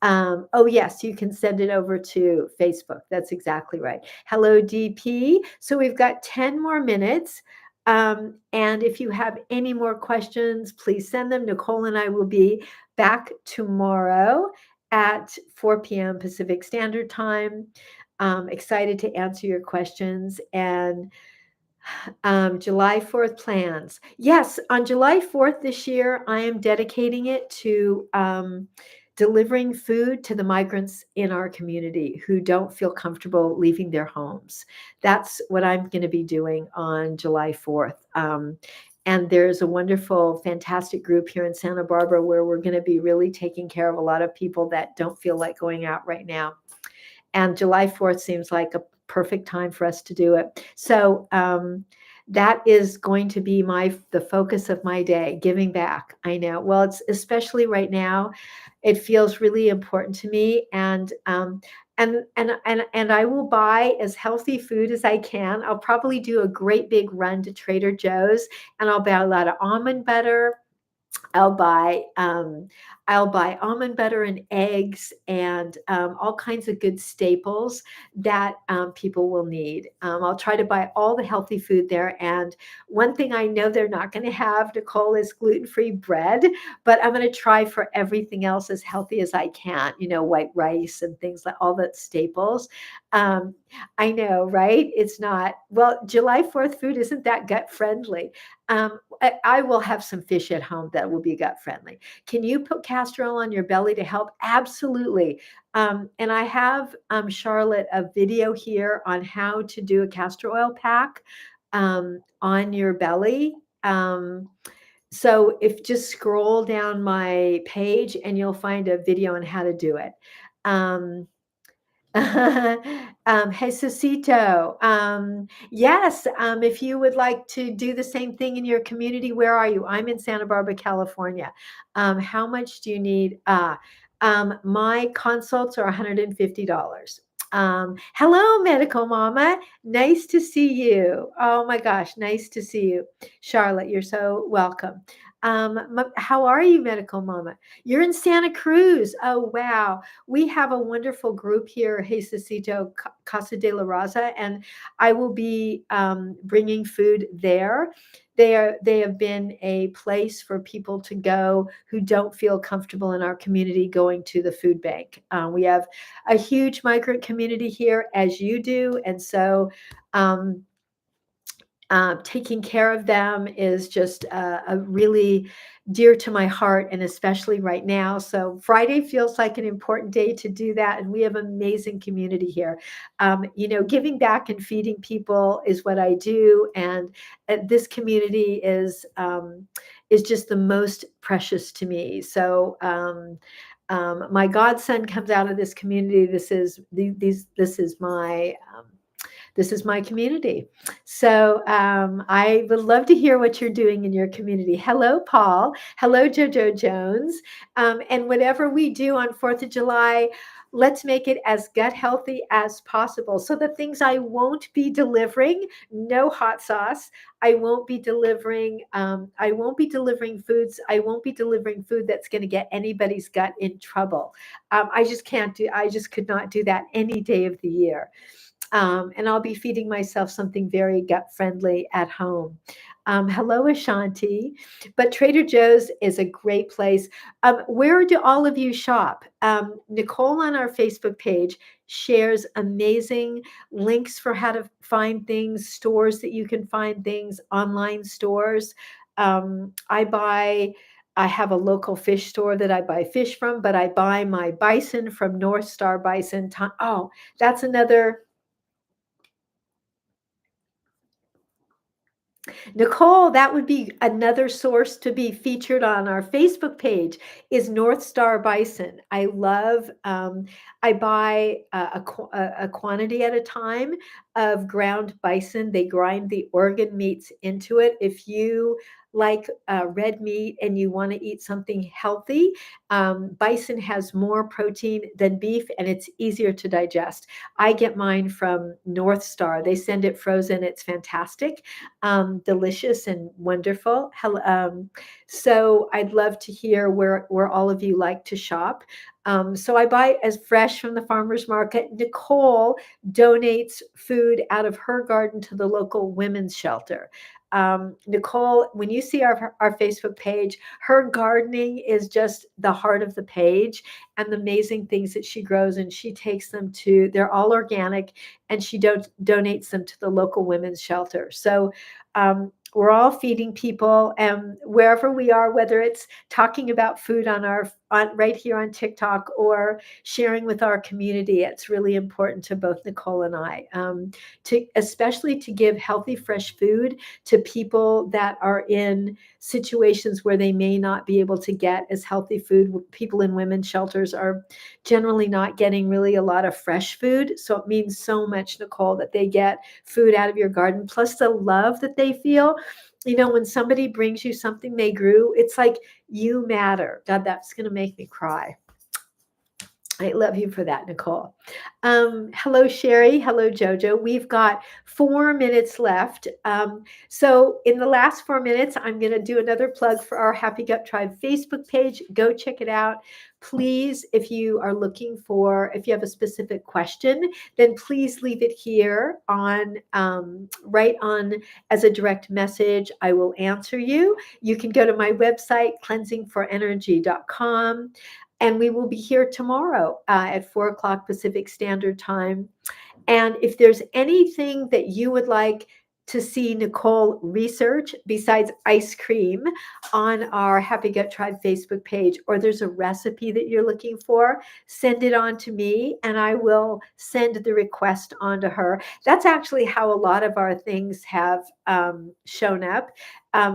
Oh, yes, you can send it over to Facebook. That's exactly right. Hello, DP. So we've got 10 more minutes. And if you have any more questions, please send them. Nicole and I will be back tomorrow at 4 p.m. Pacific Standard Time. Excited to answer your questions. And July 4th plans. Yes, on July 4th this year, I am dedicating it to delivering food to the migrants in our community who don't feel comfortable leaving their homes. That's what I'm going to be doing on July 4th. And there's a wonderful, fantastic group here in Santa Barbara where we're going to be really taking care of a lot of people that don't feel like going out right now. And July 4th seems like a perfect time for us to do it. So that is going to be the focus of my day, giving back. I know. Well, it's especially right now, it feels really important to me. And I will buy as healthy food as I can. I'll probably do a great big run to Trader Joe's, and I'll buy a lot of almond butter. I'll buy almond butter and eggs and all kinds of good staples that people will need. I'll try to buy all the healthy food there. And one thing I know they're not going to have, Nicole, is gluten-free bread, but I'm going to try for everything else as healthy as I can, white rice and things like all the staples. Um, I know, right? It's not, well, July 4th food isn't that gut friendly. I will have some fish at home that will be gut friendly. Can you put castor oil on your belly to help? Absolutely. And I have, Charlotte, a video here on how to do a castor oil pack on your belly. So if just scroll down my page and you'll find a video on how to do it. Jesucito, yes, if you would like to do the same thing in your community, where are you? I'm in Santa Barbara, California. How much do you need? My consults are $150. Hello, Medical Mama. Nice to see you. Oh my gosh, nice to see you. Charlotte, you're so welcome. How are you, Medical Mama? You're in Santa Cruz. Oh, wow. We have a wonderful group here, Jesucito Casa de la Raza, and I will be bringing food there. They have been a place for people to go who don't feel comfortable in our community going to the food bank. We have a huge migrant community here, as you do, and so taking care of them is just a really dear to my heart, and especially right now. So Friday feels like an important day to do that, and we have amazing community here. Giving back and feeding people is what I do, and this community is just the most precious to me. So my godson comes out of this community. This is my community. So I would love to hear what you're doing in your community. Hello, Paul. Hello, JoJo Jones. And whatever we do on 4th of July, let's make it as gut healthy as possible. So the things I won't be delivering, no hot sauce. I won't be delivering foods. I won't be delivering food that's going to get anybody's gut in trouble. I just could not do that any day of the year. And I'll be feeding myself something very gut friendly at home. Hello, Ashanti. But Trader Joe's is a great place. Where do all of you shop? Nicole on our Facebook page shares amazing links for how to find things, stores that you can find things, online stores. I have a local fish store that I buy fish from, but I buy my bison from North Star Bison. Oh, that's another. Nicole, that would be another source to be featured on our Facebook page is North Star Bison. I buy a quantity at a time of ground bison. They grind the organ meats into it. If you like red meat and you want to eat something healthy, bison has more protein than beef and it's easier to digest. I get mine from North Star. They send it frozen. It's fantastic, delicious and wonderful. So I'd love to hear where all of you like to shop. So I buy as fresh from the farmer's market. Nicole donates food out of her garden to the local women's shelter. Nicole, when you see our Facebook page, her gardening is just the heart of the page and the amazing things that she grows. And she takes them they're all organic, and she donates them to the local women's shelter. So we're all feeding people, and wherever we are, whether it's talking about food on right here on TikTok or sharing with our community, it's really important to both Nicole and I, especially to give healthy, fresh food to people that are in situations where they may not be able to get as healthy food. People in women's shelters are generally not getting really a lot of fresh food. So it means so much, Nicole, that they get food out of your garden, plus the love that they feel. When somebody brings you something they grew, it's like you matter. God, that's going to make me cry. I love you for that, Nicole. Hello, Sherry. Hello, Jojo. We've got 4 minutes left. So in the last 4 minutes, I'm going to do another plug for our Happy Gut Tribe Facebook page. Go check it out. Please, if you have a specific question, then please leave it here right on as a direct message. I will answer you. You can go to my website, cleansingforenergy.com. And we will be here tomorrow at 4 o'clock Pacific Standard Time. And if there's anything that you would like to see Nicole research besides ice cream on our Happy Gut Tribe Facebook page, or there's a recipe that you're looking for, send it on to me and I will send the request on to her. That's actually how a lot of our things have shown up.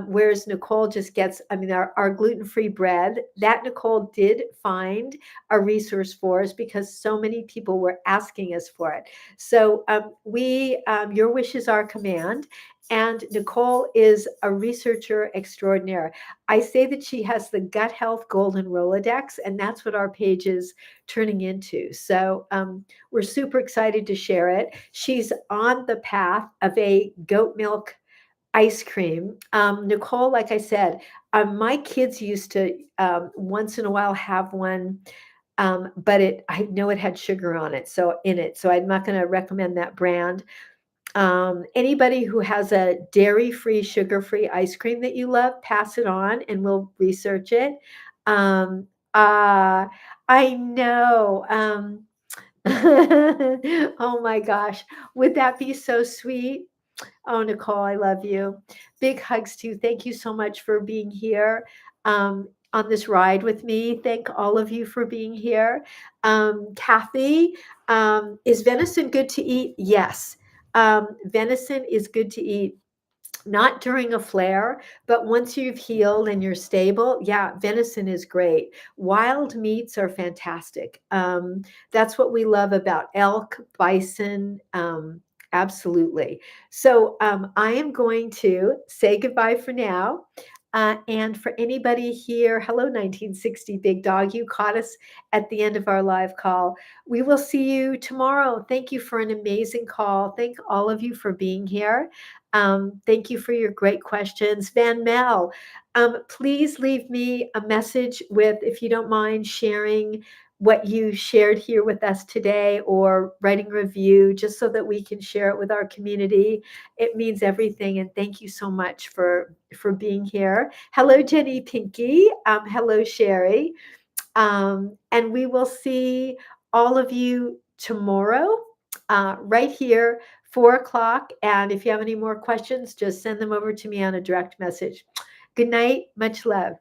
Whereas Nicole just gets, our gluten-free bread, that Nicole did find a resource for us because so many people were asking us for it. So your wish is our command. And Nicole is a researcher extraordinaire. I say that she has the gut health golden Rolodex, and that's what our page is turning into. So we're super excited to share it. She's on the path of a goat milk ice cream. Nicole, like I said, my kids used to once in a while have one, but I know it had sugar in it. So I'm not going to recommend that brand. Anybody who has a dairy-free, sugar-free ice cream that you love, pass it on and we'll research it. I know. Oh my gosh, would that be so sweet? Oh, Nicole, I love you. Big hugs to you. Thank you so much for being here on this ride with me. Thank all of you for being here. Kathy, is venison good to eat? Yes. Venison is good to eat. Not during a flare, but once you've healed and you're stable, yeah, venison is great. Wild meats are fantastic. That's what we love about elk, bison, absolutely. So I am going to say goodbye for now. And for anybody here, hello, 1960 Big Dog. You caught us at the end of our live call. We will see you tomorrow. Thank you for an amazing call. Thank all of you for being here. Thank you for your great questions. Van Mel, please leave me a message if you don't mind sharing what you shared here with us today or writing a review just so that we can share it with our community. It means everything. And thank you so much for being here. Hello, Jenny Pinky. Hello, Sherry. And we will see all of you tomorrow, right here, 4 o'clock. And if you have any more questions, just send them over to me on a direct message. Good night. Much love.